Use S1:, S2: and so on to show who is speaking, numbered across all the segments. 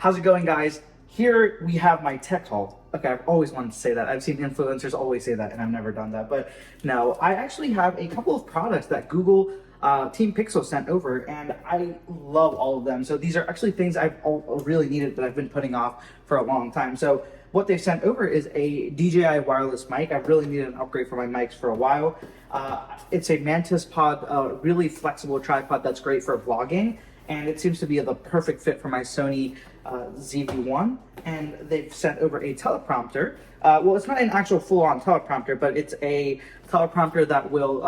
S1: How's it going, guys? Here we have my tech haul. Okay, I've always wanted to say that. I've seen influencers always say that, and I've never done that. But no, I actually have a couple of products that Google Team Pixel sent over, and I love all of them. So these are actually things I've really needed that I've been putting off for a long time. So what they've sent over is a DJI wireless mic. I've really needed an upgrade for my mics for a while. It's a MantisPod, really flexible tripod that's great for vlogging, and it seems to be the perfect fit for my Sony ZV1. And they've sent over a teleprompter. Well, it's not an actual full-on teleprompter, but it's a teleprompter that will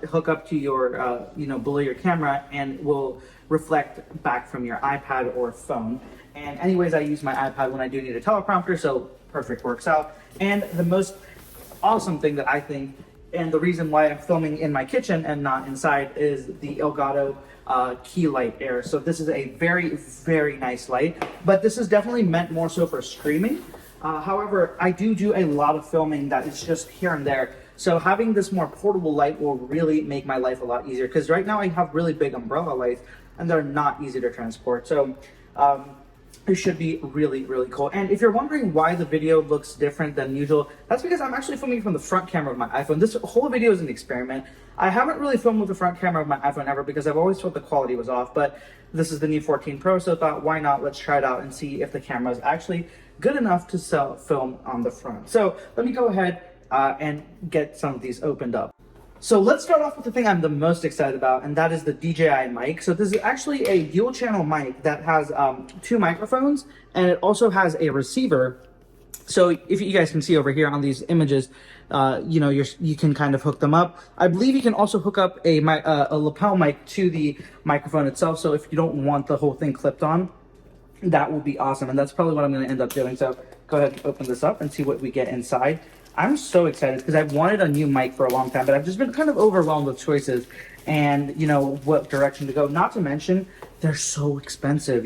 S1: hook up to your, below your camera and will reflect back from your iPad or phone. And anyways, I use my iPad when I do need a teleprompter, so perfect, works out. And the most awesome thing that I think, and the reason why I'm filming in my kitchen and not inside, is the Elgato Key Light Air. So this is a very, very nice light, but this is definitely meant more so for streaming. However, I do a lot of filming that is just here and there. So having this more portable light will really make my life a lot easier, because right now I have really big umbrella lights and they're not easy to transport. So it should be really, really cool. And if you're wondering why the video looks different than usual, that's because I'm actually filming from the front camera of my iPhone. This whole video is an experiment. I haven't really filmed with the front camera of my iPhone ever because I've always thought the quality was off, but this is the new 14 Pro, so I thought, why not? Let's try it out and see if the camera is actually good enough to film on the front. So let me go ahead and get some of these opened up. So let's start off with the thing I'm the most excited about, and that is the DJI mic. So this is actually a dual channel mic that has 2 microphones, and it also has a receiver. So if you guys can see over here on these images, you can kind of hook them up. I believe you can also hook up a lapel mic to the microphone itself. So if you don't want the whole thing clipped on, that would be awesome. And that's probably what I'm going to end up doing. So go ahead and open this up and see what we get inside. I'm so excited because I've wanted a new mic for a long time, but I've just been kind of overwhelmed with choices and, what direction to go. Not to mention, they're so expensive.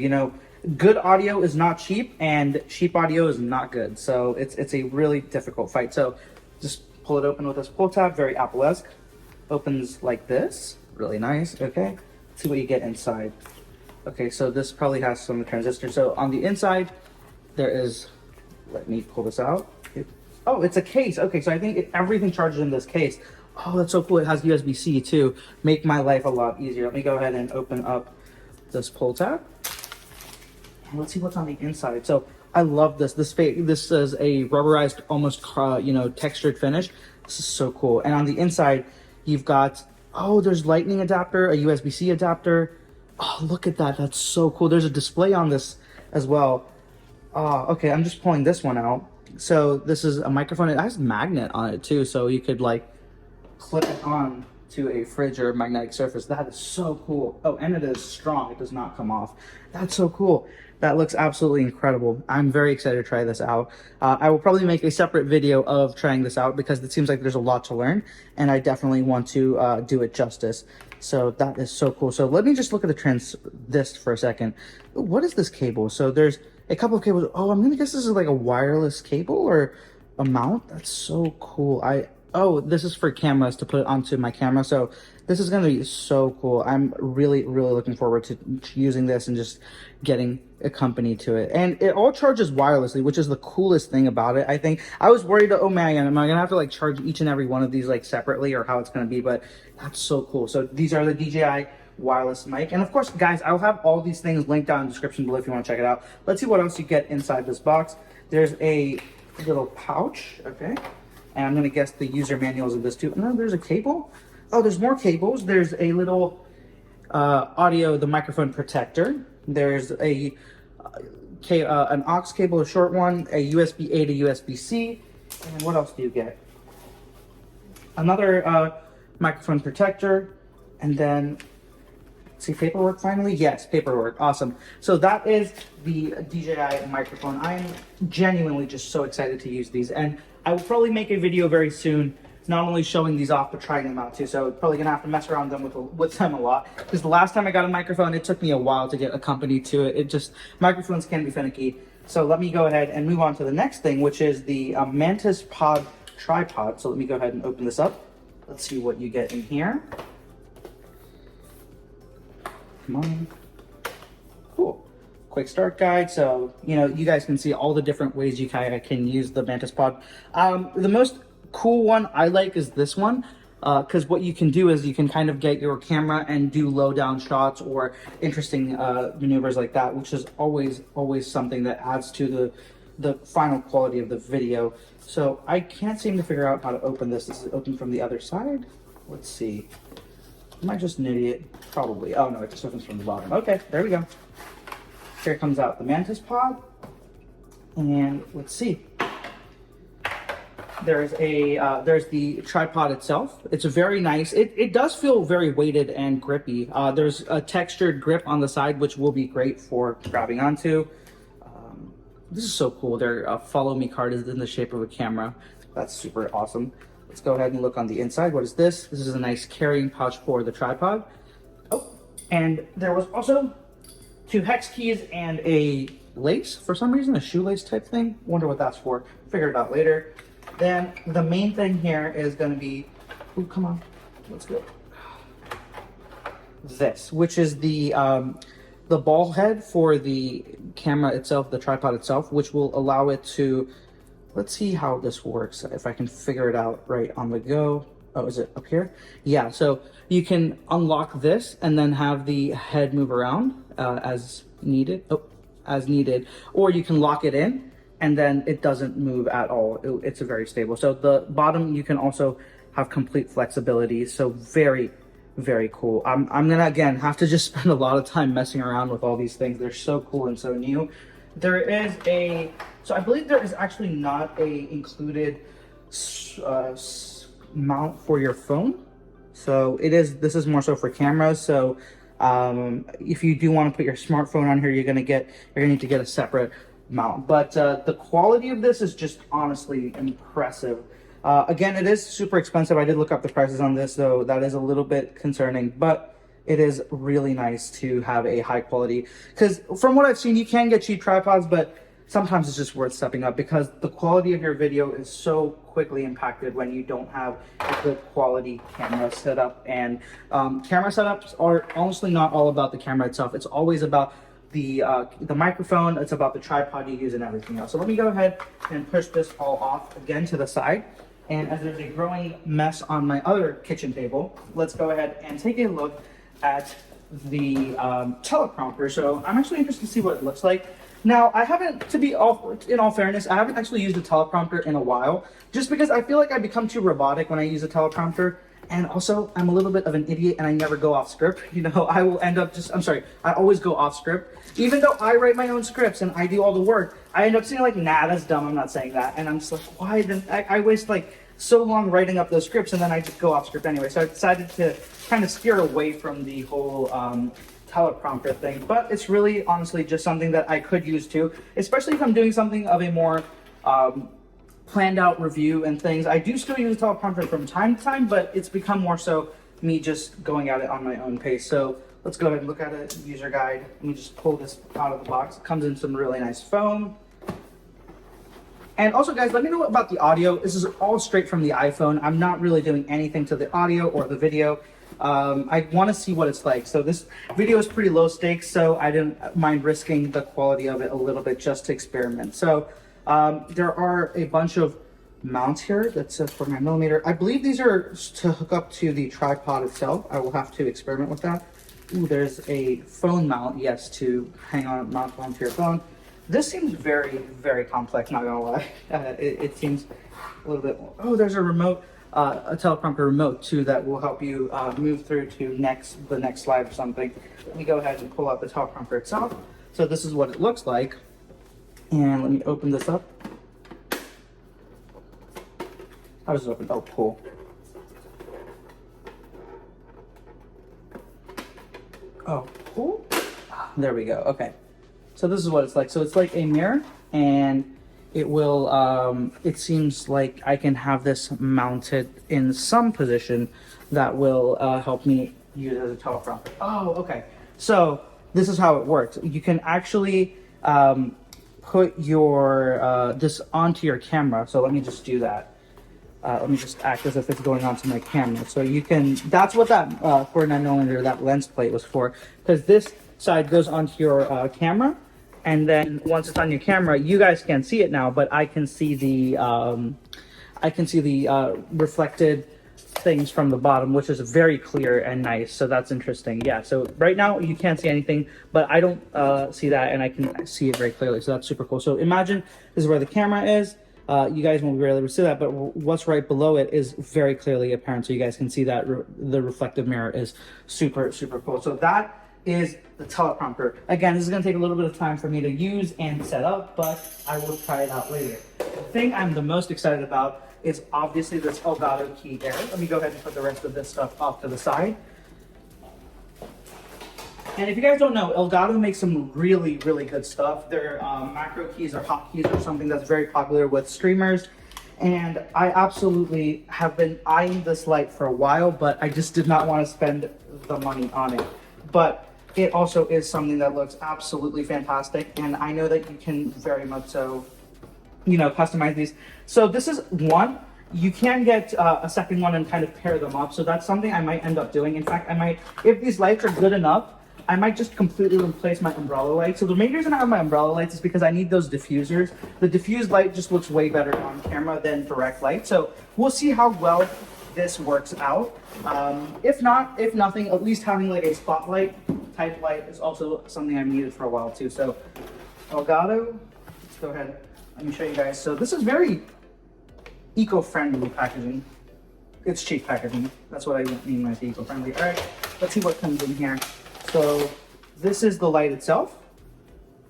S1: Good audio is not cheap, and cheap audio is not good. So it's a really difficult fight. So just pull it open with this pull tab, very Apple-esque. Opens like this, really nice. Okay, let's see what you get inside. Okay, so this probably has some transistors. So on the inside, there is, let me pull this out. Oh, it's a case. Okay, so I think everything charges in this case. Oh, that's so cool. It has USB-C too. Make my life a lot easier. Let me go ahead and open up this pull tab. Let's see what's on the inside. So I love this. This is a rubberized, almost textured finish. This is so cool. And on the inside, you've got, there's lightning adapter, a USB-C adapter. Oh, look at that. That's so cool. There's a display on this as well. Okay, I'm just pulling this one out. So this is a microphone. It has a magnet on it too, so you could clip it on to a fridge or a magnetic surface. That is so cool. Oh, and it is strong. It does not come off. That's so cool. That looks absolutely incredible. I'm very excited to try this out. I will probably make a separate video of trying this out because it seems like there's a lot to learn, and I definitely want to do it justice. So that is so cool. So let me just look at this for a second. What is this cable? So there's a couple of cables. Oh, I'm gonna guess this is like a wireless cable or a mount. That's so cool. This is for cameras, to put it onto my camera. So this is gonna be so cool. I'm really, really looking forward to using this and just getting a company to it. And it all charges wirelessly, which is the coolest thing about it. I think I was worried, oh man, am I gonna have to charge each and every one of these separately, or how it's gonna be, but that's so cool. So these are the DJI wireless mic, and of course, guys, I'll have all these things linked down in the description below if you want to check it out. Let's see what else you get inside this box. There's a little pouch, okay, and I'm gonna guess the user manuals of this too. No, there's a cable. Oh, there's more cables. There's a little the microphone protector. There's an aux cable, a short one, a USB-A to USB-C, and what else do you get? Another microphone protector, and then see, paperwork finally? Yes, paperwork. Awesome. So that is the DJI microphone. I'm genuinely just so excited to use these, and I will probably make a video very soon, not only showing these off, but trying them out too. So probably gonna have to mess around with them a lot, because the last time I got a microphone, it took me a while to get a company to it. Microphones can be finicky. So let me go ahead and move on to the next thing, which is the MantisPod Tripod. So let me go ahead and open this up. Let's see what you get in here. Come on. Cool. quick start guide. So, you know, you guys can see all the different ways you kind of can use the MantisPod. The most cool one I like is this one. Because what you can do is you can kind of get your camera and do low down shots or interesting maneuvers like that, which is always something that adds to the final quality of the video. So I can't seem to figure out how to open this. This is open from the other side. Let's see. Am I just an idiot? Probably. Oh no, it just opens from the bottom. Okay, there we go. Here comes out the MantisPod. And let's see. There's the tripod itself. It's a very nice, it does feel very weighted and grippy. There's a textured grip on the side, which will be great for grabbing onto. This is so cool. Their follow me card is in the shape of a camera. That's super awesome. Let's go ahead and look on the inside. What is this? This is a nice carrying pouch for the tripod. Oh, and there was also 2 hex keys and a lace, for some reason, a shoelace type thing. Wonder what that's for. Figure it out later. Then the main thing here is going to be, ooh, come on, let's go. This, which is the ball head for the camera itself, the tripod itself, which will allow it to, let's see how this works, if I can figure it out right on the go. Oh, is it up here? Yeah, so you can unlock this and then have the head move around as needed. Oh, as needed, or you can lock it in and then it doesn't move at all. It's a very stable. So the bottom, you can also have complete flexibility. So very, very cool. I'm gonna, again, have to just spend a lot of time messing around with all these things. They're so cool and so new. There is so I believe there is actually not a included mount for your phone. So this is more so for cameras. So if you do want to put your smartphone on here, you're gonna need to get a separate mount. But the quality of this is just honestly impressive. Again, it is super expensive. I did look up the prices on this, though that is a little bit concerning, but it is really nice to have a high quality, because from what I've seen, you can get cheap tripods, but sometimes it's just worth stepping up because the quality of your video is so quickly impacted when you don't have a good quality camera setup. And camera setups are honestly not all about the camera itself. It's always about the microphone, it's about the tripod you use and everything else. So let me go ahead and push this all off again to the side. And as there's a growing mess on my other kitchen table, let's go ahead and take a look at the teleprompter. So I'm actually interested to see what it looks like. Now, I haven't, in all fairness, I haven't actually used a teleprompter in a while, just because I feel like I become too robotic when I use a teleprompter. And also, I'm a little bit of an idiot and I never go off script. You know, I will end up I always go off script. Even though I write my own scripts and I do all the work, I end up saying like, nah, that's dumb, I'm not saying that. And I'm just like, why? Then I waste like so long writing up those scripts and then I just go off script anyway. So I decided to kind of steer away from the whole teleprompter thing. But it's really honestly just something that I could use too, especially if I'm doing something of a more planned out review and things. I do still use a teleprompter from time to time, but it's become more so me just going at it on my own pace. So let's go ahead and look at it, user guide. Let me just pull this out of the box. It comes in some really nice foam. And also guys, let me know about the audio. This is all straight from the iPhone. I'm not really doing anything to the audio or the video. I want to see what it's like. So this video is pretty low stakes, so I didn't mind risking the quality of it a little bit just to experiment. So there are a bunch of mounts here that says 49mm. I believe these are to hook up to the tripod itself. I will have to experiment with that. Ooh, there's a phone mount, yes, to mount onto your phone. This seems very, very complex, not gonna lie. It seems a little bit more. Oh, there's a remote, a teleprompter remote too that will help you move through to the next slide or something. Let me go ahead and pull out the teleprompter itself. So this is what it looks like. And let me open this up. How does it open? Oh, cool. Oh, cool. There we go. Okay. So this is what it's like. So it's like a mirror, and it will, it seems like I can have this mounted in some position that will help me use it as a teleprompter. Oh, okay. So this is how it works. You can actually put your this onto your camera. So let me just do that. Let me just act as if it's going onto my camera. So you can, that's what that 49mm, that lens plate was for, because this side goes onto your camera, And then once it's on your camera, you guys can't see it now, but I can see the reflected things from the bottom, which is very clear and nice. So that's interesting. Yeah, so right now you can't see anything, but I don't see that, and I can see it very clearly. So that's super cool. So imagine this is where the camera is. You guys won't be able to see that, but what's right below it is very clearly apparent. So you guys can see that the reflective mirror is super, super cool. So that is the teleprompter. Again, this is going to take a little bit of time for me to use and set up, but I will try it out later. The thing I'm the most excited about is obviously this Elgato Key Air. Let me go ahead and put the rest of this stuff off to the side. And if you guys don't know, Elgato makes some really, really good stuff. Their macro keys or hotkeys are something that's very popular with streamers. And I absolutely have been eyeing this light for a while, but I just did not want to spend the money on it. But it also is something that looks absolutely fantastic. And I know that you can very much so, you know, customize these. So this is one. You can get a second one and kind of pair them up. So that's something I might end up doing. In fact, I might, if these lights are good enough, I might just completely replace my umbrella light. So the main reason I have my umbrella lights is because I need those diffusers. The diffused light just looks way better on camera than direct light. So we'll see how well this works out. If nothing, at least having like a spotlight type light is also something I've needed for a while too. So Elgato, let's go ahead. Let me show you guys. So this is very eco-friendly packaging. It's cheap packaging. That's what I mean by eco-friendly. All right, let's see what comes in here. So this is the light itself.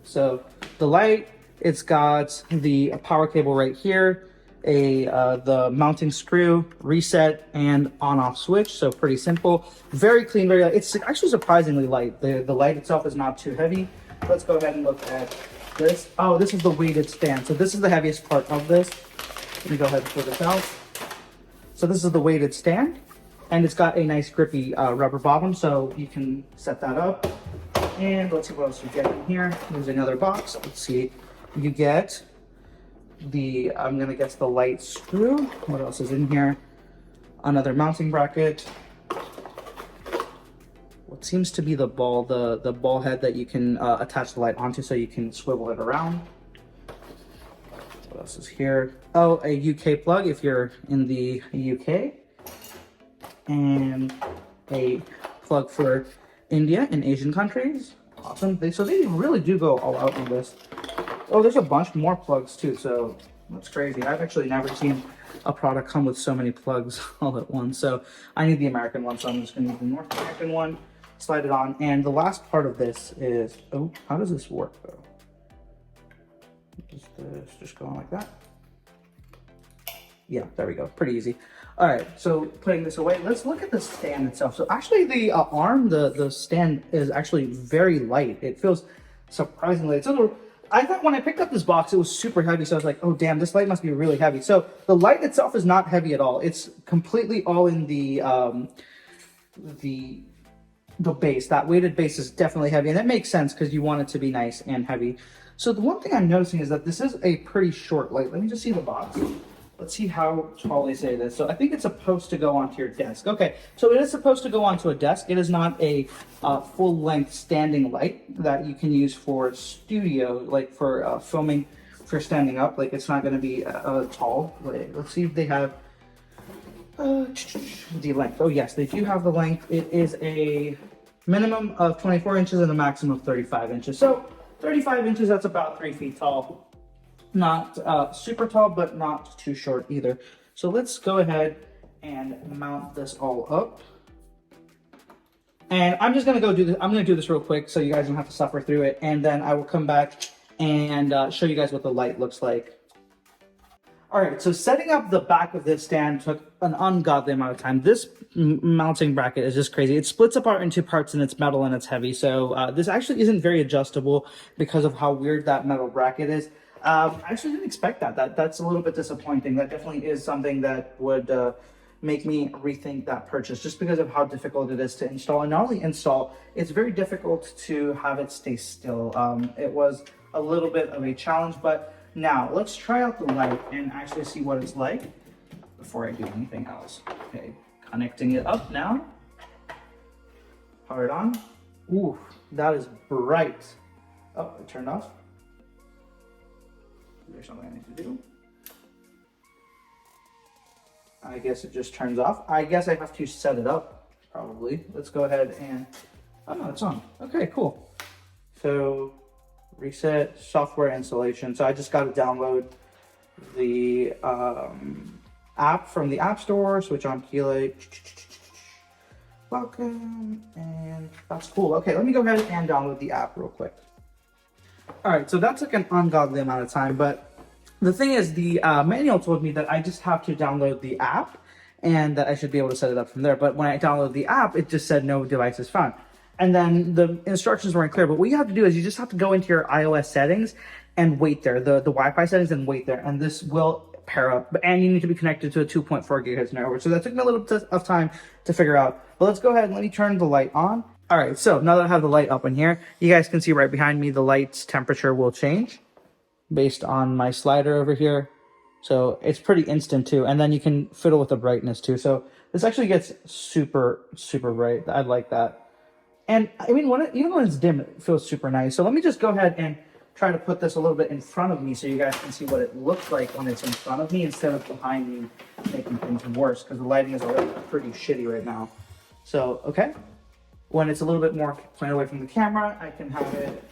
S1: So the light, it's got the power cable right here, the mounting screw, reset, and on-off switch. So pretty simple, very clean, very light. It's actually surprisingly light. The light itself is not too heavy. Let's go ahead and look at this. Oh, this is the weighted stand. So this is the heaviest part of this. Let me go ahead and pull this out. So this is the weighted stand. And it's got a nice grippy rubber bottom, so you can set that up. And let's see what else you get in here. There's another box. Let's see. You get the, I'm gonna guess the light screw. What else is in here? Another mounting bracket. What seems to be the ball, the ball head that you can attach the light onto so you can swivel it around. What else is here? Oh, a UK plug if you're in the UK. And a plug for India and Asian countries. Awesome. So they really do go all out on this. Oh, there's a bunch more plugs too, so that's crazy. I've actually never seen a product come with so many plugs all at once. So I need the American one, so I'm just gonna use the North American one, slide it on. And the last part of this is, oh, how does this work though? Just go on like that. Yeah, there we go, pretty easy. All right, so putting this away, let's look at the stand itself. So actually the arm, the stand is actually very light. It feels surprisingly light. So I thought when I picked up this box, it was super heavy. So I was like, oh damn, this light must be really heavy. So the light itself is not heavy at all. It's completely all in the base. That weighted base is definitely heavy, and that makes sense because you want it to be nice and heavy. So the one thing I'm noticing is that this is a pretty short light. Let me just see the box. Let's see how tall they say this. So I think it's supposed to go onto your desk. Okay, so it is supposed to go onto a desk. It is not a full-length standing light that you can use for studio, like for filming, for standing up. Like it's not going to be tall. Let's see if they have the length. Oh yes, they do have the length. It is a minimum of 24 inches and a maximum of 35 inches. So 35 inches, that's about 3 feet tall. Not super tall, but not too short either. So let's go ahead and mount this all up. And I'm just gonna go do this. I'm gonna do this real quick so you guys don't have to suffer through it. And then I will come back and show you guys what the light looks like. All right, so setting up the back of this stand took an ungodly amount of time. This mounting bracket is just crazy. It splits apart into parts and it's metal and it's heavy. So this actually isn't very adjustable because of how weird that metal bracket is. I actually didn't expect that. That's a little bit disappointing. That definitely is something that would make me rethink that purchase just because of how difficult it is to install. And not only install, it's very difficult to have it stay still. It was a little bit of a challenge, but now let's try out the light and actually see what it's like before I do anything else. Okay, connecting it up now. Power it on. Ooh, that is bright. Oh, it turned off. there's something I need to do. I guess it just turns off. I guess I have to set it up, probably. Let's go ahead and, oh no, it's on. Okay, cool. So reset software installation. So I just got to download the app from the App Store, switch on Key Light. Welcome, and that's cool. Okay, let me go ahead and download the app real quick. All right, so that took an ungodly amount of time, but the thing is, the manual told me that I just have to download the app and that I should be able to set it up from there. But when I downloaded the app, it just said no devices found. And then the instructions weren't clear. But what you have to do is you just have to go into your iOS settings and wait there, the Wi-Fi settings, and wait there. And this will pair up. And you need to be connected to a 2.4 gigahertz network. So that took me a little bit of time to figure out. But let's go ahead and let me turn the light on. All right, so now that I have the light up in here, you guys can see right behind me, the light's temperature will change based on my slider over here. So it's pretty instant too. And then you can fiddle with the brightness too. So this actually gets super, super bright. I like that. And I mean, even when it's dim, it feels super nice. So let me just go ahead and try to put this a little bit in front of me so you guys can see what it looks like when it's in front of me instead of behind me, making things worse because the lighting is already pretty shitty right now. So, okay. When it's a little bit more pointed away from the camera, I can have it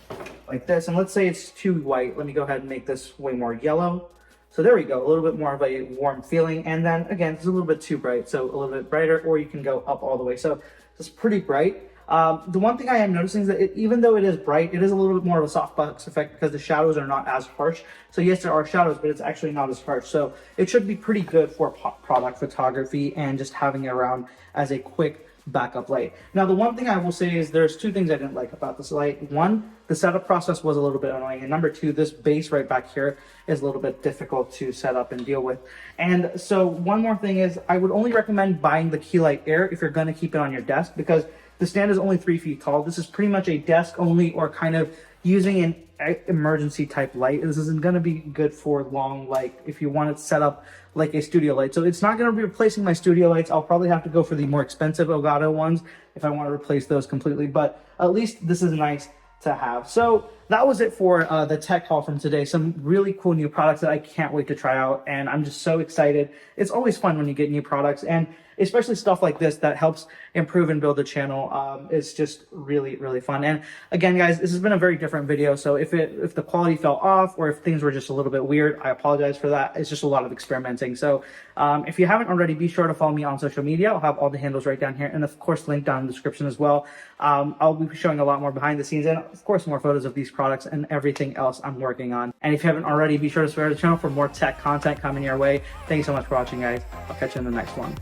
S1: like this. And let's say it's too white. Let me go ahead and make this way more yellow. So there we go, a little bit more of a warm feeling. And then again, it's a little bit too bright, so a little bit brighter, or you can go up all the way. So it's pretty bright. The one thing I am noticing is that even though it is bright, it is a little bit more of a softbox effect because the shadows are not as harsh. So yes, there are shadows, but it's actually not as harsh. So it should be pretty good for product photography and just having it around as a quick backup light. Now, the one thing I will say is there's two things I didn't like about this light. One, the setup process was a little bit annoying. And number two, this base right back here is a little bit difficult to set up and deal with. And so one more thing is I would only recommend buying the Key Light Air if you're going to keep it on your desk because the stand is only 3 feet tall. This is pretty much a desk only or kind of using an emergency type light. This isn't going to be good for long, like if you want it set up like a studio light. So it's not going to be replacing my studio lights. I'll probably have to go for the more expensive Elgato ones if I want to replace those completely, but at least this is nice to have. So that was it for the tech haul from today. Some really cool new products that I can't wait to try out, and I'm just so excited. It's always fun when you get new products, and especially stuff like this that helps improve and build the channel. It's just really, really fun. And again, guys, this has been a very different video. So if the quality fell off or if things were just a little bit weird, I apologize for that. It's just a lot of experimenting. So if you haven't already, be sure to follow me on social media. I'll have all the handles right down here, and of course, link down in the description as well. I'll be showing a lot more behind the scenes and of course more photos of these products and everything else I'm working on. And if you haven't already, be sure to subscribe to the channel for more tech content coming your way. Thank you so much for watching, guys. I'll catch you in the next one.